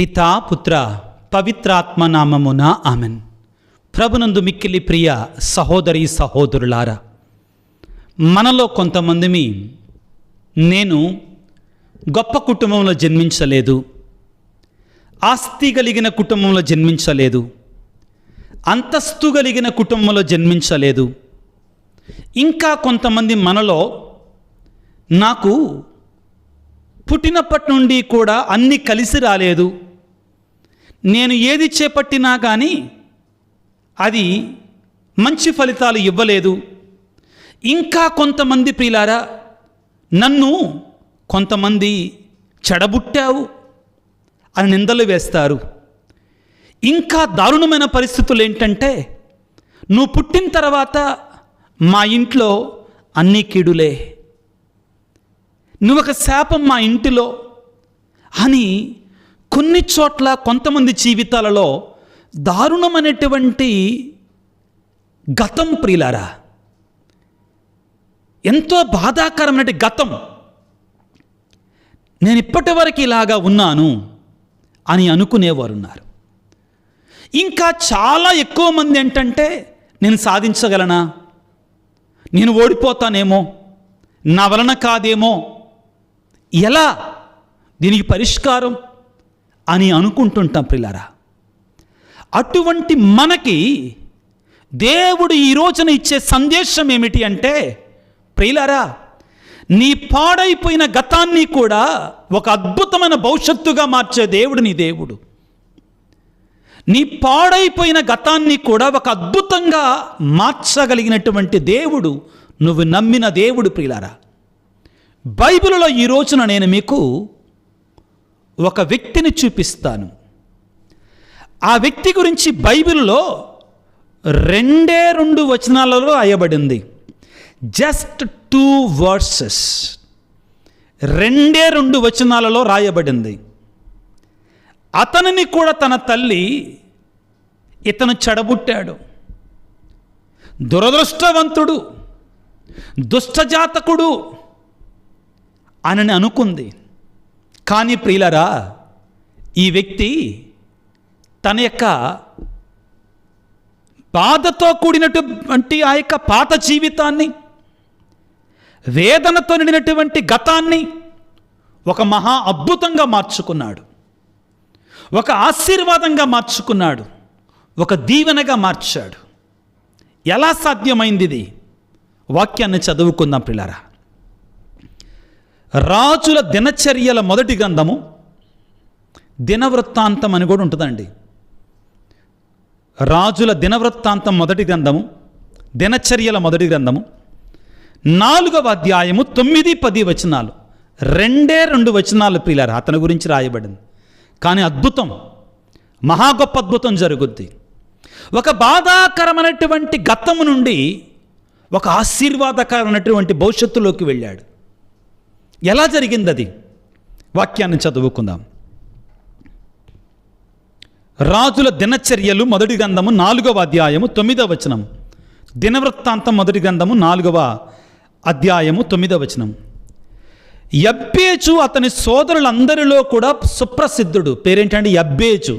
పితా పుత్ర పవిత్రాత్మ నామమున ఆమెన్. ప్రభునందు మిక్కిలి ప్రియ సహోదరి సహోదరులారా, మనలో కొంతమందిమి నేను గొప్ప కుటుంబంలో జన్మించలేదు, ఆస్తి కలిగిన కుటుంబంలో జన్మించలేదు, అంతస్తు కలిగిన కుటుంబంలో జన్మించలేదు. ఇంకా కొంతమంది మనలో నాకు పుట్టినప్పటి నుండి కూడా అన్నీ కలిసి రాలేదు, నేను ఏది చేపట్టినా కానీ అది మంచి ఫలితాలు ఇవ్వలేదు. ఇంకా కొంతమంది ప్రియులారా, నన్ను కొంతమంది చెడబుట్టావు అని నిందలు వేస్తారు. ఇంకా దారుణమైన పరిస్థితులు ఏంటంటే, నువ్వు పుట్టిన తర్వాత మా ఇంట్లో అన్నీ కీడులే, నువ్వు ఒక శాపం మా ఇంటిలో అని కొన్ని చోట్ల కొంతమంది జీవితాలలో దారుణమైనటువంటి గతం ప్రియులారా, ఎంతో బాధాకరమైన గతం. నేను ఇప్పటి వరకు ఇలాగా ఉన్నాను అని అనుకునేవారు ఉన్నారు. ఇంకా చాలా ఎక్కువ మంది ఏంటంటే, నేను సాధించగలనా, నేను ఓడిపోతానేమో, నా వలన కాదేమో, ఎలా దీనికి పరిష్కారం అని అనుకుంటుంటాం ప్రియులారా. అటువంటి మనకి దేవుడు ఈ రోజున ఇచ్చే సందేశం ఏమిటి అంటే, ప్రియులారా, నీ పాడైపోయిన గతాన్ని కూడా ఒక అద్భుతమైన భవిష్యత్తుగా మార్చే దేవుడు నీ దేవుడు. నీ పాడైపోయిన గతాన్ని కూడా ఒక అద్భుతంగా మార్చగలిగినటువంటి దేవుడు నువ్వు నమ్మిన దేవుడు ప్రియులారా. బైబిల్లో ఈ రోజున నేను మీకు ఒక వ్యక్తిని చూపిస్తాను. ఆ వ్యక్తి గురించి బైబిల్లో 2 వచనాలలో రాయబడింది. జస్ట్ 2 వర్సెస్, 2 వచనాలలో రాయబడింది. అతనిని కూడా తన తల్లి ఇతను చెడబుట్టాడు, దురదృష్టవంతుడు, దుష్టజాతకుడు అని అనుకుంది. కానీ ప్రియులరా, ఈ వ్యక్తి తన యొక్క బాధతో కూడినటువంటి ఆ యొక్క పాత జీవితాన్ని, వేదనతో నిండినటువంటి గతాన్ని ఒక మహా అద్భుతంగా మార్చుకున్నాడు, ఒక ఆశీర్వాదంగా మార్చుకున్నాడు, ఒక దీవెనగా మార్చాడు. ఎలా సాధ్యమైంది ఇది? వాక్యాన్ని చదువుకుందాం ప్రియులారా. రాజుల దినచర్యల మొదటి గ్రంథము, దినవృత్తాంతం అని కూడా ఉంటుందండి. రాజుల దినవృత్తాంతం మొదటి గ్రంథము, దినచర్యల మొదటి గ్రంథము 4వ అధ్యాయము 9-10 వచనాలు. 2 వచనాలు ప్రియులారా అతని గురించి రాయబడింది. కానీ అద్భుతం, మహా గొప్ప అద్భుతం జరుగుద్ది. ఒక బాధాకరమైనటువంటి గతము నుండి ఒక ఆశీర్వాదకరమైనటువంటి భవిష్యత్తులోకి వెళ్ళాడు. ఎలా జరిగింది అది? వాక్యాన్ని చదువుకుందాం. రాజుల దినచర్యలు మొదటి గ్రంథము 4వ అధ్యాయము 9వ వచనం. దినవృత్తాంతం మొదటి గ్రంథము 4వ అధ్యాయము 9వ వచనం. యబ్బేజు అతని సోదరులందరిలో కూడా సుప్రసిద్ధుడు. పేరేంటంటే యబ్బేజు.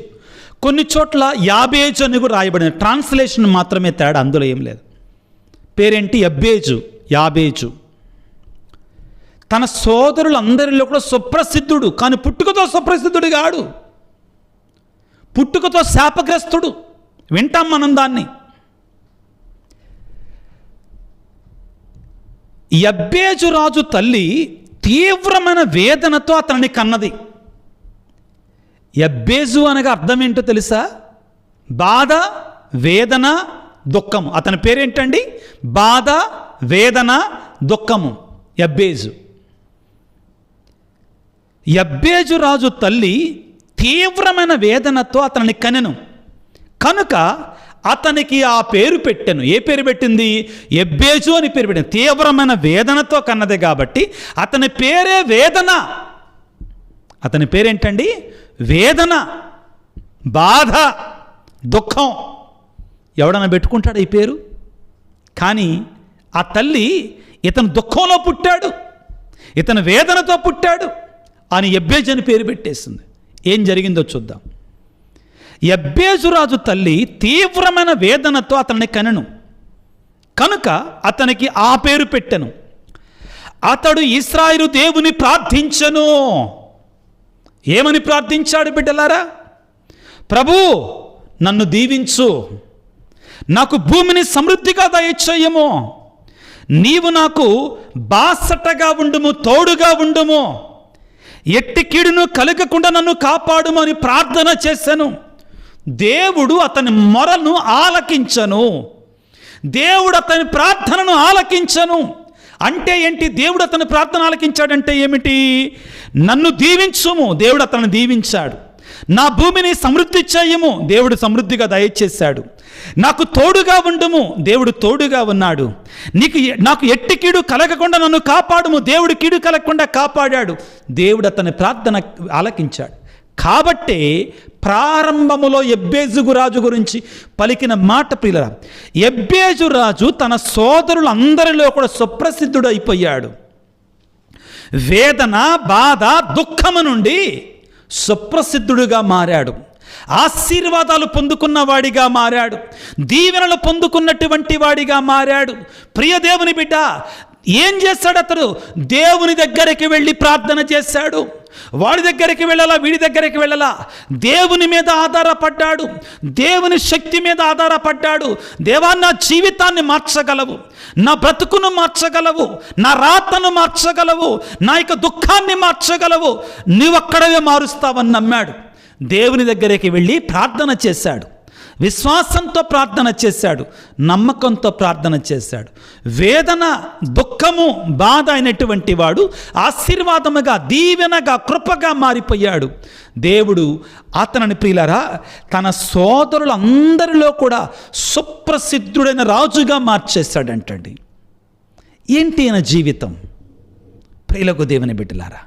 కొన్ని చోట్ల యాబేజు అని కూడా రాయబడింది. ట్రాన్స్లేషన్ మాత్రమే తేడా, అందులో ఏం లేదు. పేరేంటి? యబ్బేజు, యాబేజు. తన సోదరులందరిలో కూడా సుప్రసిద్ధుడు. కానీ పుట్టుకతో సుప్రసిద్ధుడు కాడు, పుట్టుకతో శాపగ్రస్తుడు. వింటాం మనం దాన్ని. యబ్బేజు రాజు తల్లి తీవ్రమైన వేదనతో అతనిని కన్నది. యబ్బేజు అనగా అర్థం ఏంటో తెలుసా? బాధ, వేదన, దుఃఖము. అతని పేరేంటండి? బాధ, వేదన, దుఃఖము. యబ్బేజు. యబ్బేజు రాజు తల్లి తీవ్రమైన వేదనతో అతనిని కనెను కనుక అతనికి ఆ పేరు పెట్టెను. ఏ పేరు పెట్టింది? యబ్బేజు అని పేరు పెట్టింది. తీవ్రమైన వేదనతో కన్నది కాబట్టి అతని పేరే వేదన. అతని పేరేంటండి? వేదన, బాధ, దుఃఖం. ఎవడన్నా పెట్టుకుంటాడు ఈ పేరు? కానీ ఆ తల్లి ఇతను దుఃఖంలో పుట్టాడు, ఇతను వేదనతో పుట్టాడు అని యబ్బేజు అని పేరు పెట్టేసింది. ఏం జరిగిందో చూద్దాం. యబ్బేజు రాజు తల్లి తీవ్రమైన వేదనతో అతన్ని కనెను కనుక అతనికి ఆ పేరు పెట్టెను. అతడు ఇశ్రాయేలు దేవుని ప్రార్థించెను. ఏమని ప్రార్థించాడు బిడ్డలారా? ప్రభూ, నన్ను దీవించు, నాకు భూమిని సమృద్ధిగా దయచేయము, నీవు నాకు బాసటగా ఉండుము, తోడుగా ఉండుము, ఎట్టి కీడును కలగకుండా నన్ను కాపాడుము అని ప్రార్థన చేశాను. దేవుడు అతని మొరను ఆలకించను. దేవుడు అతని ప్రార్థనను ఆలకించను అంటే ఏంటి? దేవుడు అతని ప్రార్థన ఆలకించాడంటే ఏమిటి? నన్ను దీవించుము, దేవుడు అతన్ని దీవించాడు. నా భూమిని సమృద్ధి చేయము, దేవుడు సమృద్ధిగా దయచేశాడు. నాకు తోడుగా ఉండుము, దేవుడు తోడుగా ఉన్నాడు. నాకు ఎట్టి కీడు కలగకుండా నన్ను కాపాడుము, దేవుడు కీడు కలగకుండా కాపాడాడు. దేవుడు అతని ప్రార్థన ఆలకించాడు. కాబట్టే ప్రారంభములో యబ్బేజు రాజు గురించి పలికిన మాట ప్రియులరా, యబ్బేజు రాజు తన సోదరులందరిలో కూడా సుప్రసిద్ధుడు అయిపోయాడు. వేదన, బాధ, దుఃఖము నుండి సుప్రసిద్ధుడుగా మారాడు. ఆశీర్వాదాలు పొందుకున్న వాడిగా మారాడు. దీవెనలు పొందుకున్నటువంటి వాడిగా మారాడు. ప్రియ దేవుని బిడ్డ, ఏం చేశాడు అతడు? దేవుని దగ్గరికి వెళ్ళి ప్రార్థన చేశాడు. వాడి దగ్గరికి వెళ్ళాలా, వీడి దగ్గరికి వెళ్ళాలా, దేవుని మీద ఆధారపడ్డాడు. దేవుని శక్తి మీద ఆధారపడ్డాడు. దేవా, నా జీవితాన్ని మార్చగలవు, నా బ్రతుకును మార్చగలవు, నా రాతను మార్చగలవు, నా యొక్క దుఃఖాన్ని మార్చగలవు, నీవక్కడవే మారుస్తావని నమ్మాడు. దేవుని దగ్గరికి వెళ్ళి ప్రార్థన చేశాడు. విశ్వాసంతో ప్రార్థన చేశాడు, నమ్మకంతో ప్రార్థన చేశాడు. వేదన, దుఃఖము, బాధ అయినటువంటి వాడు ఆశీర్వాదముగా, దీవెనగా, కృపగా మారిపోయాడు. దేవుడు అతనిని ప్రియులారా తన సోదరులందరిలో కూడా సుప్రసిద్ధుడైన రాజుగా మార్చేశాడంటండి. ఏంటి ఈయన జీవితం? ప్రియులకు దేవుని బిడ్డలారా,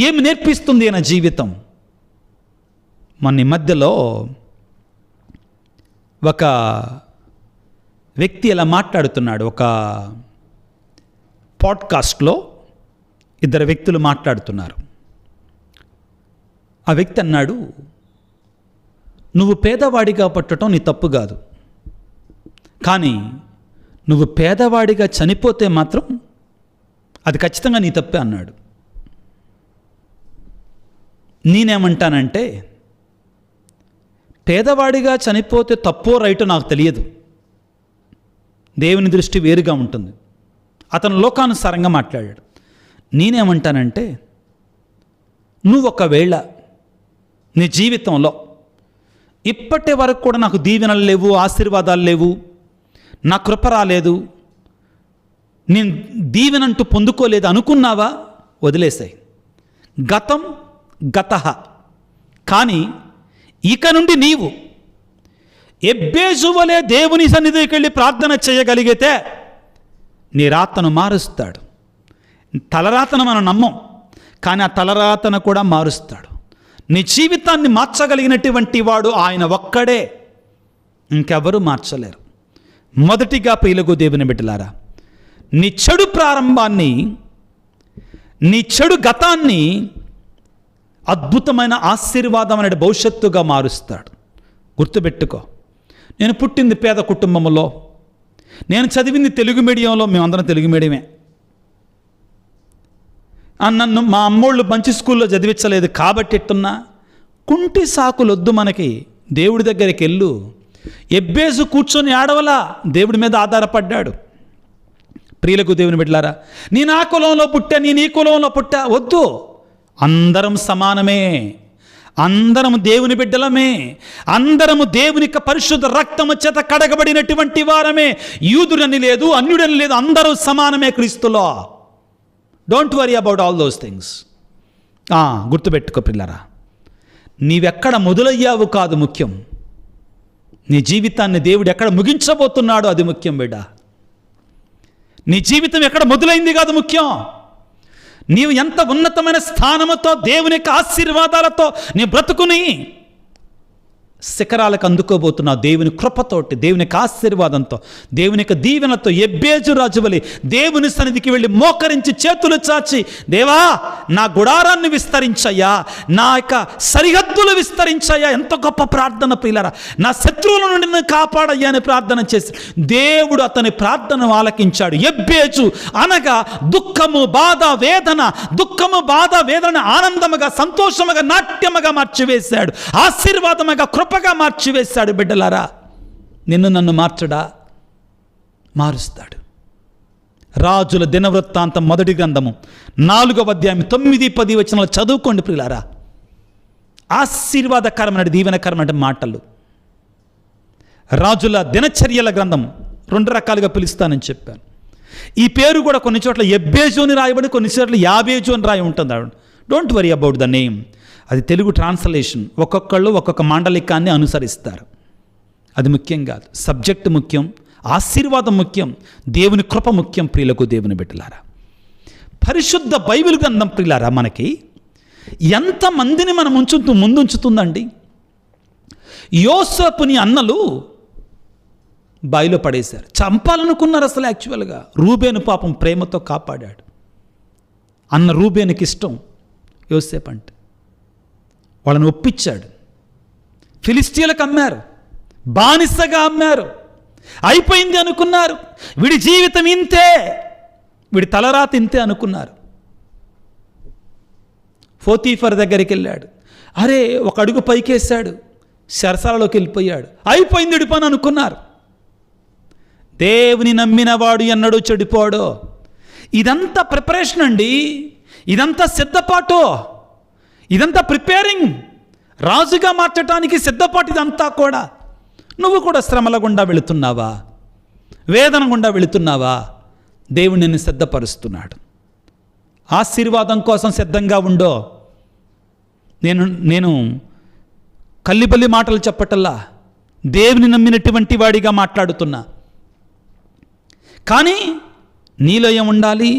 ఏమి నేర్పిస్తుంది ఈయన జీవితం? మన మధ్యలో ఒక వ్యక్తి ఇలా మాట్లాడుతున్నాడు. ఒక పాడ్కాస్ట్లో ఇద్దరు వ్యక్తులు మాట్లాడుతున్నారు. ఆ వ్యక్తి అన్నాడు, నువ్వు పేదవాడిగా పుట్టడం నీ తప్పు కాదు, కానీ నువ్వు పేదవాడిగా చనిపోతే మాత్రం అది ఖచ్చితంగా నీ తప్పే అన్నాడు. నేనేమంటానంటే, పేదవాడిగా చనిపోతే తప్పో రైటో నాకు తెలియదు, దేవుని దృష్టి వేరుగా ఉంటుంది. అతను లోకానుసారంగా మాట్లాడాడు. నేనేమంటానంటే, నువ్వు ఒకవేళ నీ జీవితంలో ఇప్పటి వరకు కూడా నాకు దీవెనలు లేవు, ఆశీర్వాదాలు లేవు, నా కృప రాలేదు, నేను దీవెనంటూ పొందుకోలేదు అనుకున్నావా? వదిలేసాయి. గతం గతః. కానీ ఇక నుండి నీవు యబ్బేజు వలె దేవుని సన్నిధికి వెళ్ళి ప్రార్థన చేయగలిగితే నీ రాతను మారుస్తాడు. తలరాతను మనం నమ్మం, కానీ ఆ తలరాతను కూడా మారుస్తాడు. నీ జీవితాన్ని మార్చగలిగినటువంటి వాడు ఆయన ఒక్కడే, ఇంకెవరూ మార్చలేరు. మొదటిగా ప్రియులకు దేవుని బిడ్డలారా, నీ చెడు ప్రారంభాన్ని, నీ చెడు గతాన్ని అద్భుతమైన ఆశీర్వాదం అనే భవిష్యత్తుగా మారుస్తాడు. గుర్తుపెట్టుకో, నేను పుట్టింది పేద కుటుంబంలో, నేను చదివింది తెలుగు మీడియంలో, మేమందరం తెలుగు మీడియమే. నన్ను మా అమ్మోళ్ళు మంచి స్కూల్లో చదివించలేదు కాబట్టి ఎట్టున్నా, కుంటి సాకులొద్దు మనకి, దేవుడి దగ్గరికి వెళ్ళు. యబ్బేజు కూర్చొని ఆడవలా, దేవుడి మీద ఆధారపడ్డాడు. ప్రియులకు దేవుని బిడ్డలారా, నేను ఆ కులంలో పుట్టా, నేను ఈ కులంలో పుట్టా వద్దు. అందరం సమానమే, అందరము దేవుని బిడ్డలమే, అందరము దేవుని పరిశుద్ధ రక్తము చేత కడగబడినటువంటి వారమే. యూదుడని లేదు, అన్యుడని లేదు, అందరూ సమానమే క్రీస్తులో. Don't worry about all those things. గుర్తుపెట్టుకో పిల్లరా, నీవెక్కడ మొదలయ్యావు కాదు ముఖ్యం, నీ జీవితాన్ని దేవుడు ఎక్కడ ముగించబోతున్నాడో అది ముఖ్యం బిడ్డ. నీ జీవితం ఎక్కడ మొదలైంది కాదు ముఖ్యం, నీవు ఎంత ఉన్నతమైన స్థానముతో దేవుని యొక్క ఆశీర్వాదాలతో నీ బ్రతుకుని శిఖరాలకు అందుకోబోతున్నావు దేవుని కృపతోటి, దేవుని యొక్క ఆశీర్వాదంతో, దేవుని యొక్క దీవెనతో. ఎబ్బేజు రాజు వలె దేవుని సన్నిధికి వెళ్ళి మోకరించి చేతులు చాచి, దేవా నా గుడారాన్ని విస్తరించయ్యా, నా యొక్క సరిహద్దులు విస్తరించయ్యా. ఎంత గొప్ప ప్రార్థన ప్రియులారా. నా శత్రువుల నుండి నన్ను కాపాడయ్యా అని ప్రార్థన చేసి దేవుడు అతని ప్రార్థన ఆలకించాడు. ఎబ్బేజు అనగా దుఃఖము, బాధ, వేదన, దుఃఖము, బాధ, వేదన ఆనందముగా, సంతోషముగా, నాట్యముగా మార్చివేశాడు. ఆశీర్వాదముగా, కృపగా మార్చివేశాడు. బిడ్డలారా, నిన్ను నన్ను మార్చడా? మారుస్తాడు. రాజుల దినవృత్తాంతం మొదటి గ్రంథము 4వ అధ్యాయం 9, 10 వచనాలు చదువుకోండి ప్రియులారా. ఆశీర్వాదకరమైన, దీవెనకరమైన మాటలు. రాజుల దినచర్యల గ్రంథం 2 రకాలుగా పిలుస్తానని చెప్పాను. ఈ పేరు కూడా కొన్ని చోట్ల ఎబ్బేజు అని రాయబడి, కొన్ని చోట్ల యాబేజు అని రాయి ఉంటుంది. Don't worry about the name. అది తెలుగు ట్రాన్స్లేషన్. ఒక్కొక్కళ్ళు ఒక్కొక్క మాండలికాన్ని అనుసరిస్తారు. అది ముఖ్యం కాదు. సబ్జెక్ట్ ముఖ్యం, ఆశీర్వాదం ముఖ్యం, దేవుని కృప ముఖ్యం. ప్రియులకు దేవుని బిడ్డలారా, పరిశుద్ధ బైబిల్ గ్రంథం ప్రియులారా మనకి ఎంతమందిని మనం ముందుంచుతుందండి. యోసేపుని అన్నలు బావిలో పడేశారు, చంపాలనుకున్నారు అసలు. యాక్చువల్గా రూబేను పాపం ప్రేమతో కాపాడాడు. అన్న రూబేనుకి ఇష్టం యోసేపు అంటే. వాళ్ళని ఒప్పించాడు. ఫిలిస్టీయులకు అమ్మారు, బానిసగా అమ్మారు. అయిపోయింది అనుకున్నారు. వీడి జీవితం ఇంతే, వీడి తలరాత ఇంతే అనుకున్నారు. పోతీఫర్ దగ్గరికి వెళ్ళాడు. అరే, ఒక అడుగు పైకేశాడు, చెరసాలలోకి వెళ్ళిపోయాడు. అయిపోయింది వీడి పని అనుకున్నారు. దేవుని నమ్మినవాడు ఎన్నడూ చెడిపోడు. ఇదంతా ప్రిపరేషన్ అండి, ఇదంతా సిద్ధపాటు, ఇదంతా ప్రిపేరింగ్. రాజుగా మార్చడానికి సిద్ధపాటు ఇదంతా కూడా. నువ్వు కూడా శ్రమల గుండా వెళుతున్నావా? వేదన గుండా వెళుతున్నావా? దేవుడు నిన్ను సిద్ధపరుస్తున్నాడు. ఆశీర్వాదం కోసం సిద్ధంగా ఉండో. నేను కల్లిబల్లి మాటలు చెప్పటల్లా, దేవుని నమ్మినటువంటి వాడిగా మాట్లాడుతున్నా. కానీ నీలో ఏం ఉండాలి?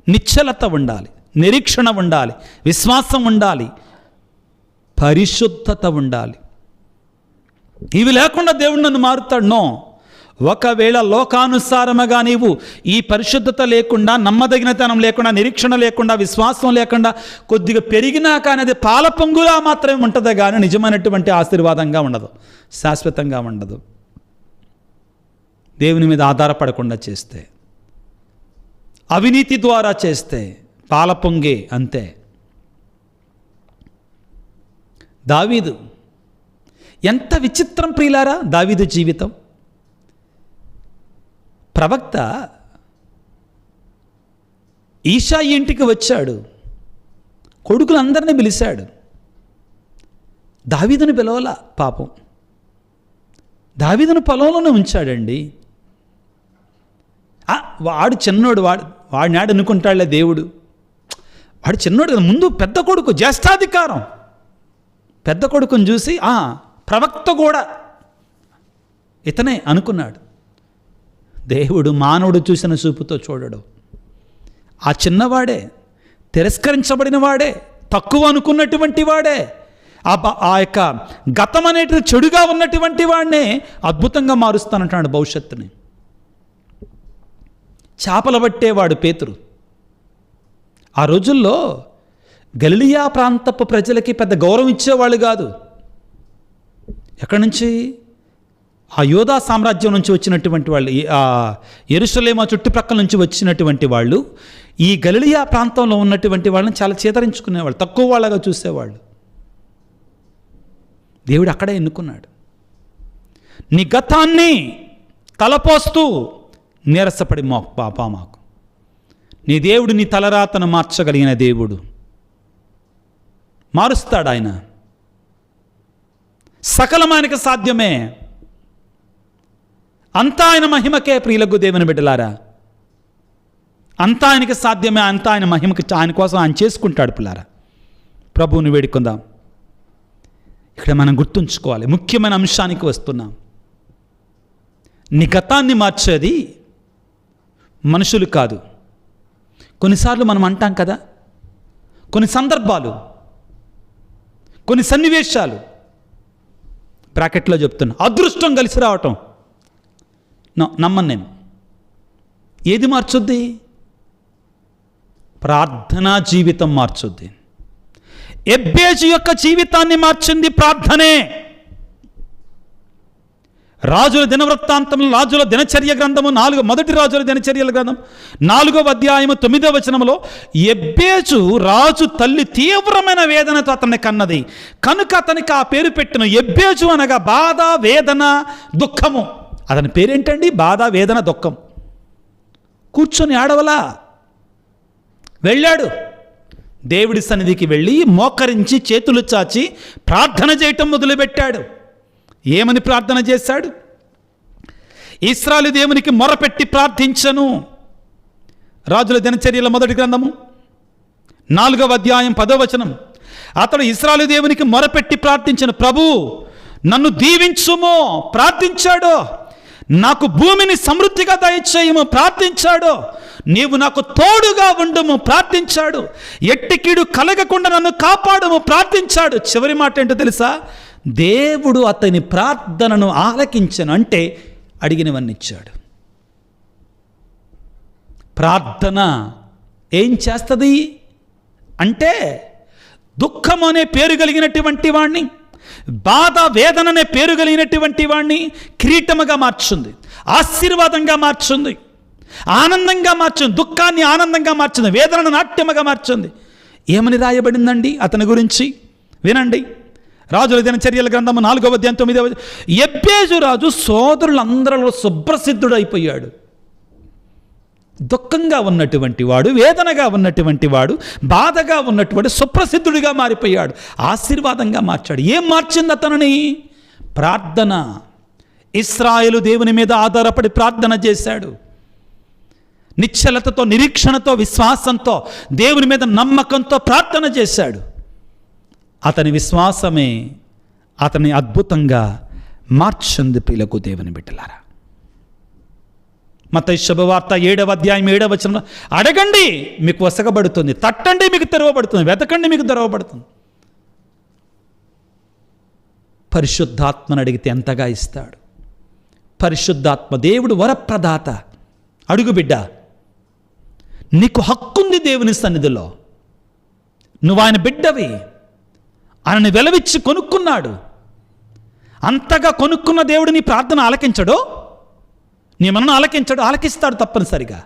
నిశ్చలత ఉండాలి, నిరీక్షణ ఉండాలి, విశ్వాసం ఉండాలి, పరిశుద్ధత ఉండాలి. ఇవి లేకుండా దేవుడు నన్ను మారుతాడు? నో. ఒకవేళ లోకానుసారముగా నీవు ఈ పరిశుద్ధత లేకుండా, నమ్మదగినతనం లేకుండా, నిరీక్షణ లేకుండా, విశ్వాసం లేకుండా కొద్దిగా పెరిగినా కానీ అది పాల పొంగులా మాత్రమే ఉంటుందే కానీ నిజమైనటువంటి ఆశీర్వాదంగా ఉండదు, శాశ్వతంగా ఉండదు. దేవుని మీద ఆధారపడకుండా చేస్తే, అవినీతి ద్వారా చేస్తే పాల పొంగే అంతే. దావీదు ఎంత విచిత్రం ప్రియులారా. దావీదు జీవితం. ప్రవక్త ఈషాయి ఇంటికి వచ్చాడు, కొడుకులందరినీ పిలిచాడు. దావీదుని పిలవలా పాపం. దావీదును పొలంలోనే ఉంచాడండి. వాడు చిన్నోడు, వాడినాడు అనుకుంటాడులే దేవుడు. వాడు చిన్నోడు కదా. ముందు పెద్ద కొడుకు, జ్యేష్ఠాధికారం. పెద్ద కొడుకుని చూసి ప్రవక్త కూడా ఇతనే అనుకున్నాడు. దేవుడు మానవుడు చూసిన చూపుతో చూడడు. ఆ చిన్నవాడే, తిరస్కరించబడిన వాడే, తక్కువ అనుకున్నటువంటి వాడే, ఆ యొక్క గతం అనేటి చెడుగా ఉన్నటువంటి వాడినే అద్భుతంగా మారుస్తానంటున్నాడు భవిష్యత్తుని. చేపలు పట్టేవాడు పేతురు. ఆ రోజుల్లో గలిలియా ప్రాంతపు ప్రజలకి పెద్ద గౌరవం ఇచ్చేవాళ్ళు కాదు. ఎక్కడి నుంచి? ఆ యోధా సామ్రాజ్యం నుంచి వచ్చినటువంటి వాళ్ళు, ఆ యెరూషలేము చుట్టుప్రక్కల నుంచి వచ్చినటువంటి వాళ్ళు ఈ గలిలియా ప్రాంతంలో ఉన్నటువంటి వాళ్ళని చాలా చేతరించుకునేవాళ్ళు, తక్కువ వాళ్ళగా చూసేవాళ్ళు. దేవుడు అక్కడే ఎన్నుకున్నాడు. నీ గతాన్ని తలపోస్తూ నీరసపడి పాపా మాకు. నీ దేవుడు నీ తలరాతను మార్చగలిగిన దేవుడు. మారుస్తాడు ఆయన. సకలమానికి సాధ్యమే. అంతా ఆయన మహిమకే. ప్రియులకు దేవుని బిడ్డలారా, అంతా ఆయనకి సాధ్యమే. అంతా ఆయన మహిమకి, ఆయన కోసం ఆయన చేసుకుంటాడు. పిల్లారా, ప్రభువుని వేడుకుందాం. ఇక్కడ మనం గుర్తుంచుకోవాలి, ముఖ్యమైన అంశానికి వస్తున్నాం. నీ గతాన్ని మార్చేది మనుషులు కాదు. కొన్నిసార్లు మనం అంటాం కదా, కొన్ని సందర్భాలు, కొన్ని సన్నివేశాలు బ్రాకెట్లో చెప్తున్నా, అదృష్టం కలిసి రావటం. నమ్మను నేను. ఏది మార్చుద్ది? ప్రార్థనా జీవితం మార్చుద్ది. ఎబ్బేజు యొక్క జీవితాన్ని మార్చింది ప్రార్థనే. రాజుల దినవృత్తాంతంలో, రాజుల దినచర్య గ్రంథము 4, మొదటి రాజుల దినచర్యల గ్రంథం 4వ అధ్యాయము 9వ వచనంలో, ఎబ్బేజు రాజు తల్లి తీవ్రమైన వేదనతో అతన్ని కన్నది కనుక అతనికి ఆ పేరు పెట్టిన. ఎబ్బేజు అనగా బాధ, వేదన, దుఃఖము. అతని పేరేంటండి? బాధ, వేదన, దుఃఖం. కూర్చొని ఆడవలా, వెళ్ళాడు దేవుడి సన్నిధికి వెళ్ళి మోకరించి చేతులు చాచి ప్రార్థన చేయటం మొదలుపెట్టాడు. ఏమని ప్రార్థన చేశాడు? ఇశ్రాయేలు దేవునికి మొరపెట్టి ప్రార్థించను. రాజుల దినచర్యల మొదటి గ్రంథము 4వ అధ్యాయం 10వ వచనం. అతడు ఇశ్రాయేలు దేవునికి మొరపెట్టి ప్రార్థించను. ప్రభు నన్ను దీవించుము ప్రార్థించాడు. నాకు భూమిని సమృద్ధిగా దయచేయము ప్రార్థించాడు. నీవు నాకు తోడుగా ఉండుము ప్రార్థించాడు. ఎట్టికీడు కలగకుండా నన్ను కాపాడుము ప్రార్థించాడు. చివరి మాట ఏంటో తెలుసా? దేవుడు అతని ప్రార్థనను ఆలకించను, అంటే అడిగినవన్నీ ఇచ్చాడు. ప్రార్థన ఏం చేస్తుంది అంటే, దుఃఖం అనే పేరు కలిగినటువంటి వాణ్ణి, బాధ, వేదన అనే పేరు కలిగినటువంటి వాణ్ణి కిరీటముగా మార్చుంది, ఆశీర్వాదంగా మార్చుంది, ఆనందంగా మార్చుంది. దుఃఖాన్ని ఆనందంగా మార్చింది, వేదనను నాట్యముగా మార్చింది. ఏమని రాయబడిందండి అతని గురించి? వినండి. రాజుల దినచర్యల గ్రంథము 4వ అధ్యాయం 9వ. ఎబ్బేజు రాజు సోదరులందరిలో సుప్రసిద్ధుడైపోయాడు. దుఃఖంగా ఉన్నటువంటి వాడు, వేదనగా ఉన్నటువంటి వాడు, బాధగా ఉన్నటువంటి సుప్రసిద్ధుడిగా మారిపోయాడు, ఆశీర్వాదంగా మార్చాడు. ఏం మార్చింది అతనిని? ప్రార్థన. ఇశ్రాయేలు దేవుని మీద ఆధారపడి ప్రార్థన చేశాడు. నిశ్చలతతో, నిరీక్షణతో, విశ్వాసంతో, దేవుని మీద నమ్మకంతో ప్రార్థన చేశాడు. అతని విశ్వాసమే అతని అద్భుతంగా మార్చింది. ప్రియులకు దేవుని బిడ్డలారా, మత్తయి శుభవార్త 7వ అధ్యాయం 7వ వచనంలో, అడగండి మీకు వసగబడుతుంది, తట్టండి మీకు తెరవబడుతుంది, వెతకండి మీకు తెరవబడుతుంది. పరిశుద్ధాత్మను అడిగితే ఎంతగా ఇస్తాడు? పరిశుద్ధాత్మ దేవుడు వరప్రదాత. అడుగు బిడ్డ, నీకు హక్కుంది దేవుని సన్నిధిలో. నువ్వు ఆయన బిడ్డవి. ఆయనని వెలవిచ్చి కొనుక్కున్నాడు. అంతగా కొనుక్కున్న దేవుడు నీ ప్రార్థన ఆలకించడు? నీ మనను ఆలకించడు? ఆలకిస్తాడు తప్పనిసరిగా.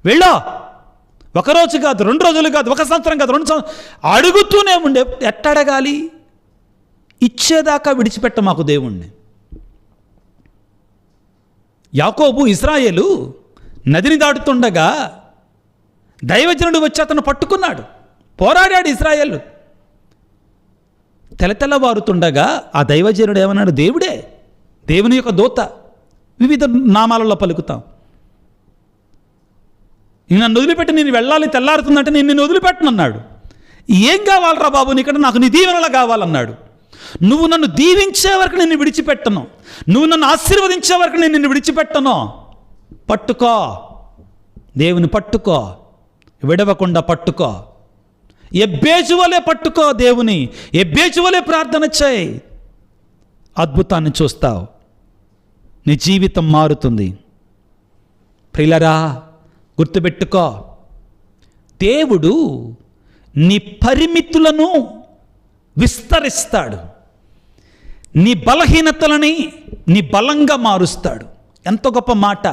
వెళ్ళో, ఒకరోజు కాదు, 2 రోజులు కాదు, 1 సంవత్సరం కాదు, 2 సంవత్సరం అడుగుతూనే ఉండే. ఎట్టడగాలి? ఇచ్చేదాకా విడిచిపెట్ట మాకు దేవుణ్ణి. యాకోబు, ఇశ్రాయేలు నదిని దాటుతుండగా దైవజనుడు వచ్చి అతను పట్టుకున్నాడు. పోరాడాడు ఇశ్రాయేలు. తెల్లవారుతుండగా ఆ దైవజనుడు ఏమన్నాడు? దేవుడే, దేవుని యొక్క దూత. వివిధ నామాలలో పలుకుతాం. నన్ను వదిలిపెట్టి నేను వెళ్ళాలి, తెల్లారుతుందంటే నేను నిన్ను వదిలిపెట్టను అన్నాడు. ఏం కావాలరా బాబు నీకంటే? నాకు నీ దీవెనలా కావాలన్నాడు. నువ్వు నన్ను దీవించే వరకు నేను విడిచిపెట్టను, నువ్వు నన్ను ఆశీర్వదించే వరకు నేను నిన్ను విడిచిపెట్టను. పట్టుకో, దేవుని పట్టుకో, విడవకుండా పట్టుకో. ఎబ్బేజు వలె పట్టుకో దేవుని, ఎబ్బేజు వలె ప్రార్థన చేయి. అద్భుతాన్ని చూస్తావు, నీ జీవితం మారుతుంది. ప్రియులరా, గుర్తుపెట్టుకో, దేవుడు నీ పరిమితులను విస్తరిస్తాడు, నీ బలహీనతలని నీ బలంగా మారుస్తాడు. ఎంత గొప్ప మాట!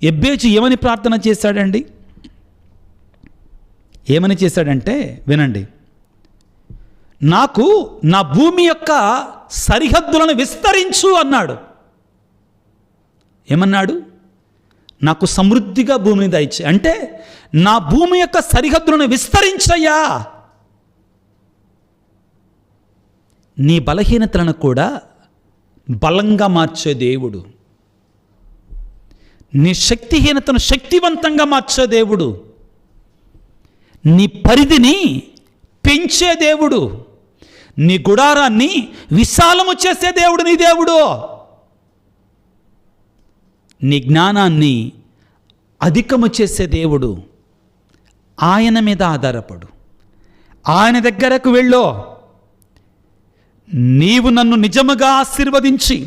ఎబ్బేజు ఏమని ప్రార్థన చేశాడండి? ఏమని చేశాడంటే వినండి. నాకు నా భూమి యొక్క సరిహద్దులను విస్తరించు అన్నాడు. ఏమన్నాడు? నాకు సమృద్ధిగా భూమిని దయచే, అంటే నా భూమి యొక్క సరిహద్దులను విస్తరించయ్యా. నీ బలహీనతలను కూడా బలంగా మార్చే దేవుడు, నీ శక్తిహీనతను శక్తివంతంగా మార్చే దేవుడు, నీ పరిధిని పెంచే దేవుడు, నీ గుడారాన్ని విశాలము చేసే దేవుడు నీ దేవుడు. నీ జ్ఞానాన్ని అధికము చేసే దేవుడు. ఆయన మీద ఆధారపడు, ఆయన దగ్గరకు వెళ్ళో. నీవు నన్ను నిజముగా ఆశీర్వదించి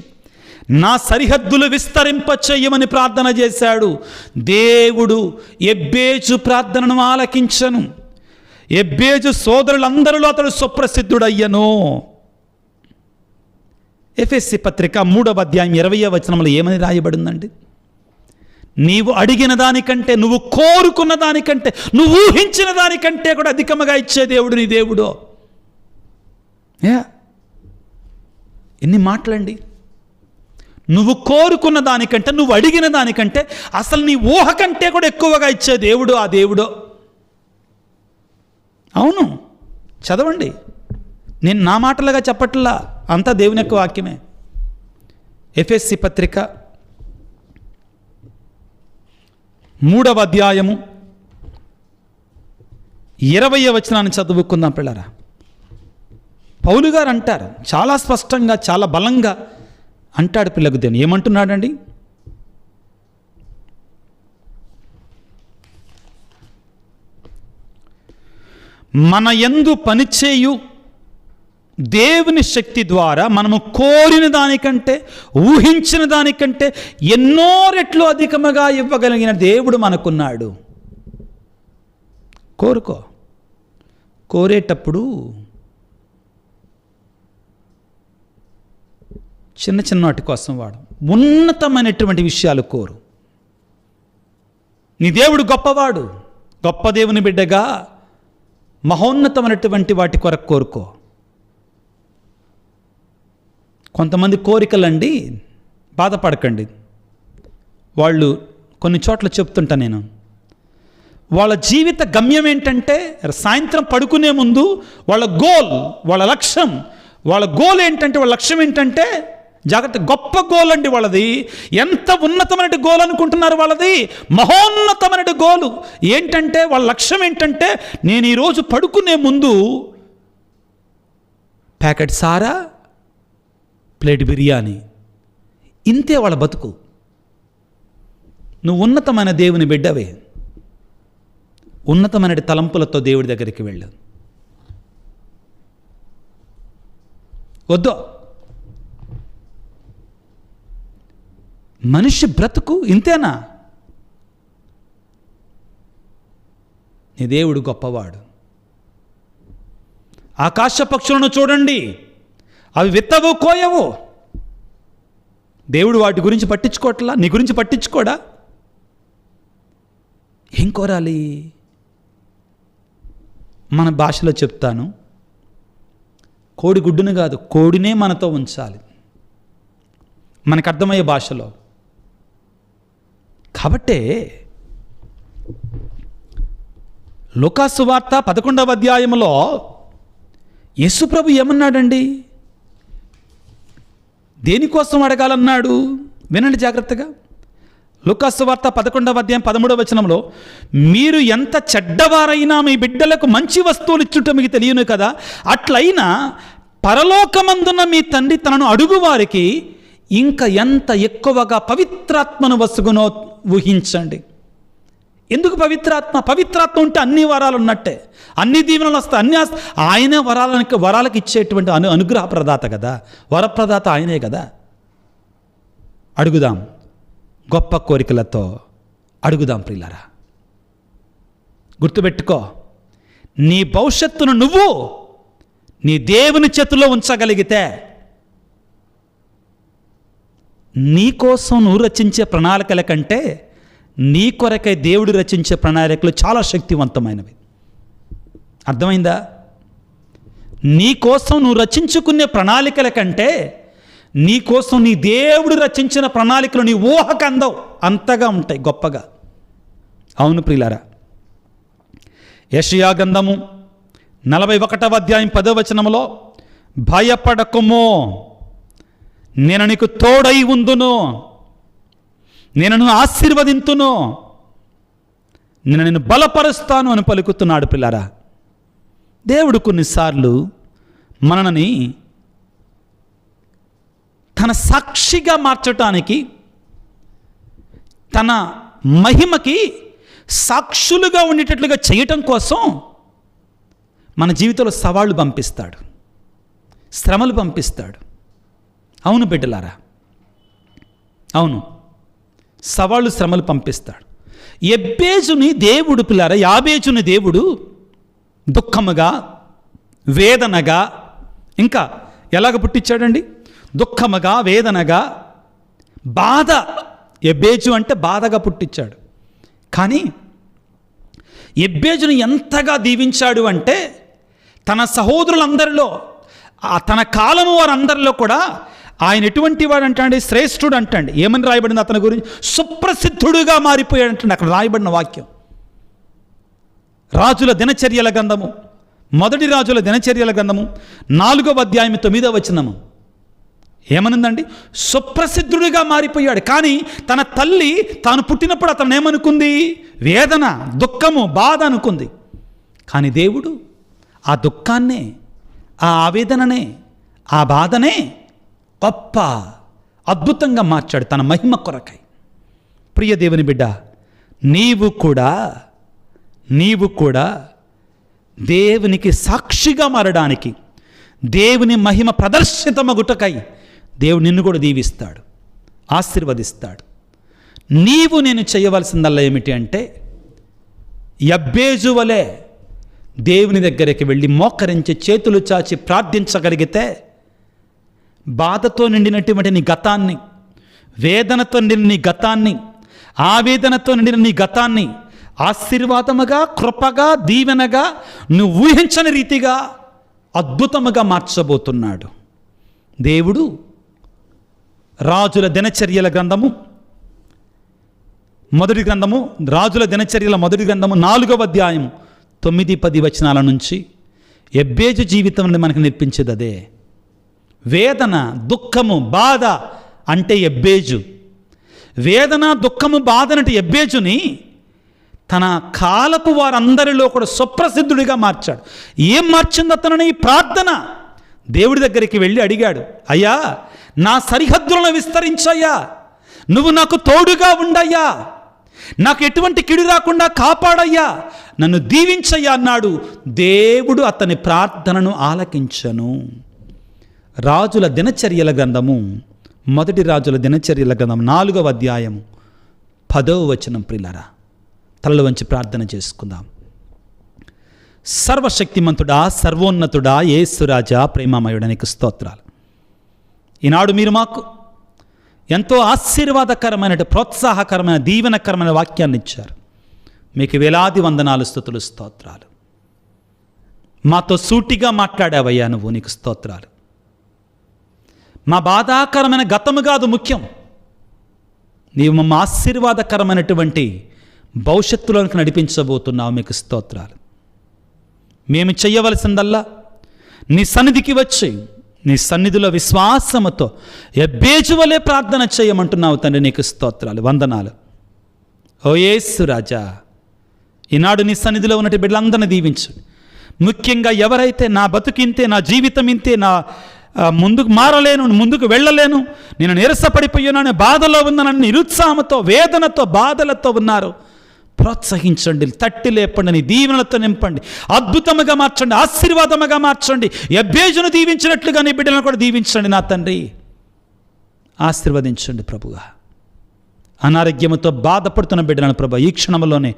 నా సరిహద్దులు విస్తరింపచేయమని ప్రార్థన చేశాడు. దేవుడు ఎబ్బేజు ప్రార్థనను ఆలకించను. ఎబ్బేజు సోదరులందరిలో అతడు సుప్రసిద్ధుడయ్యను. ఎఫెసీ పత్రిక 3వ అధ్యాయం 20వ వచనంలో ఏమని రాయబడిందండి? నీవు అడిగిన దానికంటే, నువ్వు కోరుకున్న దానికంటే, నువ్వు ఊహించిన దానికంటే కూడా అధికముగా ఇచ్చే దేవుడు నీ దేవుడు. ఎన్ని మాటలండి! నువ్వు కోరుకున్న దానికంటే, నువ్వు అడిగిన దానికంటే, అసలు నీ ఊహ కంటే కూడా ఎక్కువగా ఇచ్చే దేవుడు ఆ దేవుడు. అవును, చదవండి. నేను నా మాటలుగా చెప్పట్లా, అంతా దేవుని యొక్క వాక్యమే. ఎఫెసీ పత్రిక 3వ అధ్యాయము 20వ వచనాన్ని చదువుకుందాం పిల్లరా. పౌలు గారు అంటారు, చాలా స్పష్టంగా, చాలా బలంగా అంటాడు పిల్లకు. దేవుని ఏమంటున్నాడండి? మన యందు పనిచేయు దేవుని శక్తి ద్వారా మనము కోరిన దానికంటే, ఊహించిన దానికంటే ఎన్నో రెట్లు అధికముగా ఇవ్వగలిగిన దేవుడు మనకున్నాడు. కోరుకో. కోరేటప్పుడు చిన్న చిన్న వాటి కోసం వాడు, ఉన్నతమైనటువంటి విషయాలు కోరు. నీ దేవుడు గొప్పవాడు. గొప్ప దేవుని బిడ్డగా మహోన్నతమైనటువంటి వాటి కొరకు కోరుకో. కొంతమంది కోరికలండి, బాధపడకండి. వాళ్ళు కొన్ని చోట్ల చెప్తుంటా నేను, వాళ్ళ జీవిత గమ్యం ఏంటంటే సాయంత్రం పడుకునే ముందు వాళ్ళ గోల్, వాళ్ళ లక్ష్యం, వాళ్ళ గోల్ ఏంటంటే, వాళ్ళ లక్ష్యం ఏంటంటే, జాగ్రత్త, గొప్ప గోల్ అండి వాళ్ళది. ఎంత ఉన్నతమైన గోల్ అనుకుంటున్నారు వాళ్ళది? మహోన్నతమైన గోలు. ఏంటంటే వాళ్ళ లక్ష్యం ఏంటంటే, నేను ఈరోజు పడుకునే ముందు ప్యాకెట్ సారా, ప్లేట్ బిర్యానీ, ఇంతే వాళ్ళ బతుకు. నువ్వు ఉన్నతమైన దేవుని బిడ్డవే. ఉన్నతమైన తలంపులతో దేవుడి దగ్గరికి వెళ్ళు. వద్దు. మనిషి బ్రతుకు ఇంతేనా? నీ దేవుడు గొప్పవాడు. ఆకాశ పక్షులను చూడండి, అవి విత్తవు, కోయవు. దేవుడు వాటి గురించి పట్టించుకోవట్లా? నీ గురించి పట్టించుకోడా? ఏం కోరాలి? మన భాషలో చెప్తాను, కోడి గుడ్డును కాదు, కోడినే మనతో ఉంచాలి, మనకు అర్థమయ్యే భాషలో. కాబట్టే లూకాసు వార్త 11వ అధ్యాయంలో యేసుప్రభు ఏమన్నాడండి? దేనికోసం అడగాలన్నాడు? వినండి జాగ్రత్తగా. లూకాసు వార్త 11వ అధ్యాయం 13వ వచనంలో, మీరు ఎంత చెడ్డవారైనా మీ బిడ్డలకు మంచి వస్తువులు ఇచ్చుట మీకు తెలియను కదా, అట్లయినా పరలోకమందున్న మీ తండ్రి తనను అడుగువారికి ఇంకా ఎంత ఎక్కువగా పవిత్రాత్మను వసుగునో ఊహించండి. ఎందుకు పవిత్రాత్మ? పవిత్రాత్మ ఉంటే అన్ని వరాలు ఉన్నట్టే, అన్ని దీవెనలు వస్తాయి, అన్ని ఆయనే వరాలకు ఇచ్చేటువంటి అనుగ్రహ ప్రదాత కదా, వరప్రదాత ఆయనే కదా. అడుగుదాం, గొప్ప కోరికలతో అడుగుదాం ప్రియులారా. గుర్తుపెట్టుకో, నీ భవిష్యత్తును నువ్వు నీ దేవుని చేతిలో ఉంచగలిగితే, నీ కోసం నువ్వు రచించే ప్రణాళికల కంటే నీ కొరకై దేవుడు రచించే ప్రణాళికలు చాలా శక్తివంతమైనవి. అర్థమైందా? నీ కోసం నువ్వు రచించుకునే ప్రణాళికల కంటే నీ కోసం నీ దేవుడు రచించిన ప్రణాళికలు నీ ఊహకు అందవు, అంతగా ఉంటాయి, గొప్పగా. అవును ప్రియులారా. యెషయా గ్రంథము 41వ అధ్యాయం 10వ వచనములో, భయపడకుమో, నేను నీకు తోడై ఉందును, నేను నిన్ను ఆశీర్వదింతును, నేను నిన్ను బలపరుస్తాను అని పలుకుతున్నాడు పిల్లారా. దేవుడు కొన్నిసార్లు మనని తన సాక్షిగా మార్చటానికి, తన మహిమకి సాక్షులుగా ఉండేటట్లుగా చేయటం కోసం మన జీవితంలో సవాళ్ళు పంపిస్తాడు. శ్రమలు పంపిస్తాడు. అవును బిడ్డలారా, అవును, సవాళ్ళు శ్రమలు పంపిస్తాడు. యబ్బేజుని దేవుడు పిల్లారా, యాబేజుని దేవుడు దుఃఖముగా, వేదనగా, ఇంకా ఎలాగ పుట్టించాడండి? దుఃఖముగా, వేదనగా, బాధ. యబ్బేజు అంటే బాధగా పుట్టించాడు. కానీ యబ్బేజుని ఎంతగా దీవించాడు అంటే తన సహోదరులందరిలో, తన కాలము వారందరిలో కూడా ఆయన ఎటువంటి వాడు అంటాండి? శ్రేష్ఠుడు అంటండి. ఏమని రాయబడింది అతని గురించి? సుప్రసిద్ధుడుగా మారిపోయాడు అంటండి. అక్కడ రాయబడిన వాక్యం రాజుల దినచర్యల గ్రంథము, మొదటి రాజుల దినచర్యల గ్రంథము 4వ అధ్యాయం 9వ వచనము ఏమనుందండి? సుప్రసిద్ధుడిగా మారిపోయాడు. కానీ తన తల్లి తాను పుట్టినప్పుడు అతను ఏమనుకుంది? వేదన, దుఃఖము, బాధ అనుకుంది. కానీ దేవుడు ఆ దుఃఖాన్నే, ఆ ఆవేదననే, ఆ బాధనే గొప్ప అద్భుతంగా మార్చాడు తన మహిమ కొరకై. ప్రియ దేవుని బిడ్డ, నీవు కూడా దేవునికి సాక్షిగా మారడానికి, దేవుని మహిమ ప్రదర్శితమగుటకై దేవుడు నిన్ను కూడా దీవిస్తాడు, ఆశీర్వదిస్తాడు. నేను చేయవలసిందల్లా ఏమిటి అంటే, యబ్బేజు వలె దేవుని దగ్గరికి వెళ్ళి మోకరించి చేతులు చాచి ప్రార్థించగలిగితే బాధతో నిండినటువంటి నీ గతాన్ని, వేదనతో నిండిన నీ గతాన్ని, ఆవేదనతో నిండిన నీ గతాన్ని ఆశీర్వాదముగా, కృపగా, దీవెనగా, నువ్వు ఊహించని రీతిగా అద్భుతముగా మార్చబోతున్నాడు దేవుడు. రాజుల దినచర్యల గ్రంథము మొదటి గ్రంథము, రాజుల దినచర్యల మొదటి గ్రంథము 4వ అధ్యాయం 9-10 వచనాల నుంచి యబ్బేజు జీవితం నుండి మనకు నేర్పించేది అదే. వేదన, దుఃఖము, బాధ అంటే యబ్బేజు. వేదన, దుఃఖము, బాధ అంటే యబ్బేజుని తన కాలపు వారందరిలో కూడా సుప్రసిద్ధుడిగా మార్చాడు. ఏం మార్చింది అతనని? ప్రార్థన. దేవుడి దగ్గరికి వెళ్ళి అడిగాడు, అయ్యా నా సరిహద్దులను విస్తరించయ్యా, నువ్వు నాకు తోడుగా ఉండయ్యా, నాకు ఎటువంటి కిడి రాకుండా కాపాడయ్యా, నన్ను దీవించయ్యా అన్నాడు. దేవుడు అతని ప్రార్థనను ఆలకించను. రాజుల దినచర్యల గ్రంథము, మొదటి రాజుల దినచర్యల గ్రంథం 4వ అధ్యాయం 10వ వచనం. ప్రియులారా, తలలు వంచి ప్రార్థన చేసుకుందాం. సర్వశక్తిమంతుడా, సర్వోన్నతుడా, యేసురాజా, ప్రేమమయుడా, నీకు స్తోత్రాలు. ఈనాడు మీరు మాకు ఎంతో ఆశీర్వాదకరమైన, ప్రోత్సాహకరమైన, దీవెనకరమైన వాక్యాన్ని ఇచ్చారు. మీకు వేలాది వందనాలు, స్తుతులు, స్తోత్రాలు. మాతో సూటిగా మాట్లాడావయ్యా నువ్వు, నీకు స్తోత్రాలు. మా బాధాకరమైన గతము కాదు ముఖ్యం, నీవు మమ్మ ఆశీర్వాదకరమైనటువంటి భవిష్యత్తులోనికి నడిపించబోతున్నావు, మీకు స్తోత్రాలు. మేము చెయ్యవలసిందల్లా నీ సన్నిధికి వచ్చి నీ సన్నిధిలో విశ్వాసముతో యబ్బేజు వలె ప్రార్థన చేయమంటున్నావు తండ్రి, నీకు స్తోత్రాలు, వందనాలు. ఓ యేసు రాజా, ఈనాడు నీ సన్నిధిలో ఉన్నట్టు బిడ్డలందరినీ దీవించు. ముఖ్యంగా ఎవరైతే నా బతుకింతే, నా జీవితం ఇంతే, నా ముందుకు మారలేను, ముందుకు వెళ్ళలేను, నేను నీరసపడిపోయానని బాధలో ఉన్నానని నిరుత్సాహంతో, వేదనతో, బాధలతో ఉన్నారు, ప్రోత్సహించండి, తట్టి లేపండి, నీ దీవెనలతో నింపండి, అద్భుతముగా మార్చండి, ఆశీర్వాదముగా మార్చండి. యబ్బేజును దీవించినట్లుగా నీ బిడ్డలను కూడా దీవించండి నా తండ్రి, ఆశీర్వదించండి ప్రభుగా. అనారోగ్యముతో బాధపడుతున్న బిడ్డలను ప్రభు ఈ క్షణంలోనే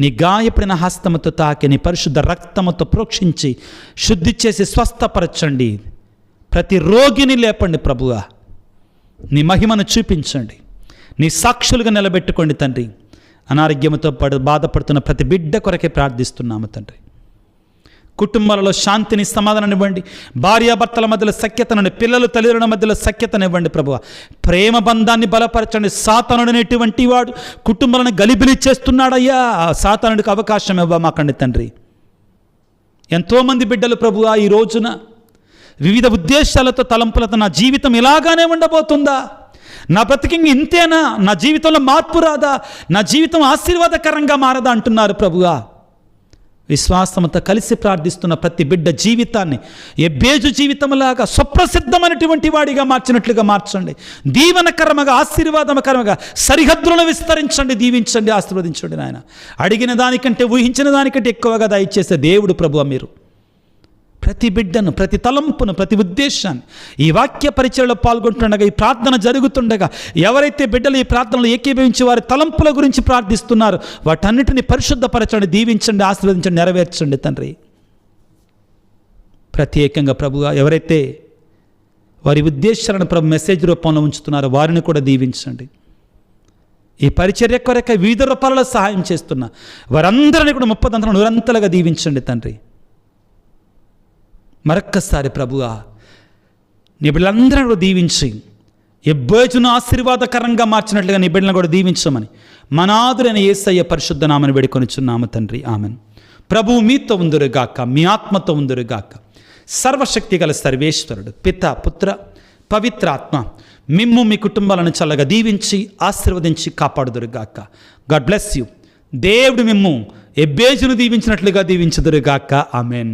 నీ గాయపడిన హస్తముతో తాకి, నీ పరిశుద్ధ రక్తముతో ప్రోక్షించి శుద్ధి చేసి స్వస్థపరచండి. ప్రతి రోగిని లేపండి ప్రభుగా, నీ మహిమను చూపించండి, నీ సాక్షులుగా నిలబెట్టుకోండి తండ్రి. అనారోగ్యంతో బాధపడుతున్న ప్రతి బిడ్డ కొరకే ప్రార్థిస్తున్నాము తండ్రి. కుటుంబాలలో శాంతిని, సమాధానాన్ని ఇవ్వండి. భార్యాభర్తల మధ్యలో సఖ్యతనండి, పిల్లలు తల్లిదండ్రుల మధ్యలో సఖ్యతనివ్వండి ప్రభువ. ప్రేమ బంధాన్ని బలపరచండి. సాతానుడనేటువంటి వాడు కుటుంబాలను గలిబిలి చేస్తున్నాడయ్యా, సాతానుడికి అవకాశం ఇవ్వమాకండి తండ్రి. ఎంతోమంది బిడ్డలు ప్రభువా ఈ రోజున వివిధ ఉద్దేశాలతో, తలంపులతో నా జీవితం ఇలాగానే ఉండబోతుందా, నా బ్రతికింగ్ ఇంతేనా, నా జీవితంలో మార్పు రాదా, నా జీవితం ఆశీర్వాదకరంగా మారదా అంటున్నారు ప్రభువా. విశ్వాసంతో కలిసి ప్రార్థిస్తున్న ప్రతి బిడ్డ జీవితాన్ని యబ్బేజు జీవితంలాగా సుప్రసిద్ధమైనటువంటి వాడిగా మార్చినట్లుగా మార్చండి. దీవెనకరముగా, ఆశీర్వాదకరముగా సరిహద్దులను విస్తరించండి, దీవించండి, ఆశీర్వదించండి నాయన. అడిగిన దానికంటే, ఊహించిన దానికంటే ఎక్కువగా దయచేసే దేవుడు ప్రభువా మీరు. ప్రతి బిడ్డను, ప్రతి తలంపును, ప్రతి ఉద్దేశాన్ని, ఈ వాక్య పరిచయలో పాల్గొంటుండగా, ఈ ప్రార్థన జరుగుతుండగా ఎవరైతే బిడ్డలు ఈ ప్రార్థనలో ఏకీభవించి వారి తలంపుల గురించి ప్రార్థిస్తున్నారు, వాటన్నిటిని పరిశుద్ధపరచండి, దీవించండి, ఆశీర్వదించండి, నెరవేర్చండి తండ్రి. ప్రత్యేకంగా ప్రభువా ఎవరైతే వారి ఉద్దేశాలను ప్రభు మెసేజ్ రూపంలో ఉంచుతున్నారో వారిని కూడా దీవించండి. ఈ పరిచర్య కొరకై వివిధ రూపాలలో సహాయం చేస్తున్న వారందరినీ కూడా 30 నిరంతరంగా దీవించండి తండ్రి. మరొక్కసారి ప్రభువా నీ బిడ్డలందరినీ కూడా దీవించి ఎబ్బేజును ఆశీర్వాదకరంగా మార్చినట్లుగా నీ బిడ్డలను కూడా దీవించమని మనాదురైన యేసయ్య పరిశుద్ధ నామమున వేడుకొనుచున్నాము తండ్రి. ఆమెన్. ప్రభువు మీతో ఉందురుగాక, మీ ఆత్మతో ఉందురుగాక. సర్వశక్తి గల సర్వేశ్వరుడు పిత, పుత్ర, పవిత్రాత్మ మిమ్ము మీ కుటుంబాలను చల్లగా దీవించి ఆశీర్వదించి కాపాడుదురుగాక. God bless you. దేవుడు మిమ్ము ఎబ్బేజును దీవించినట్లుగా దీవించుదురుగాక. ఆమెన్.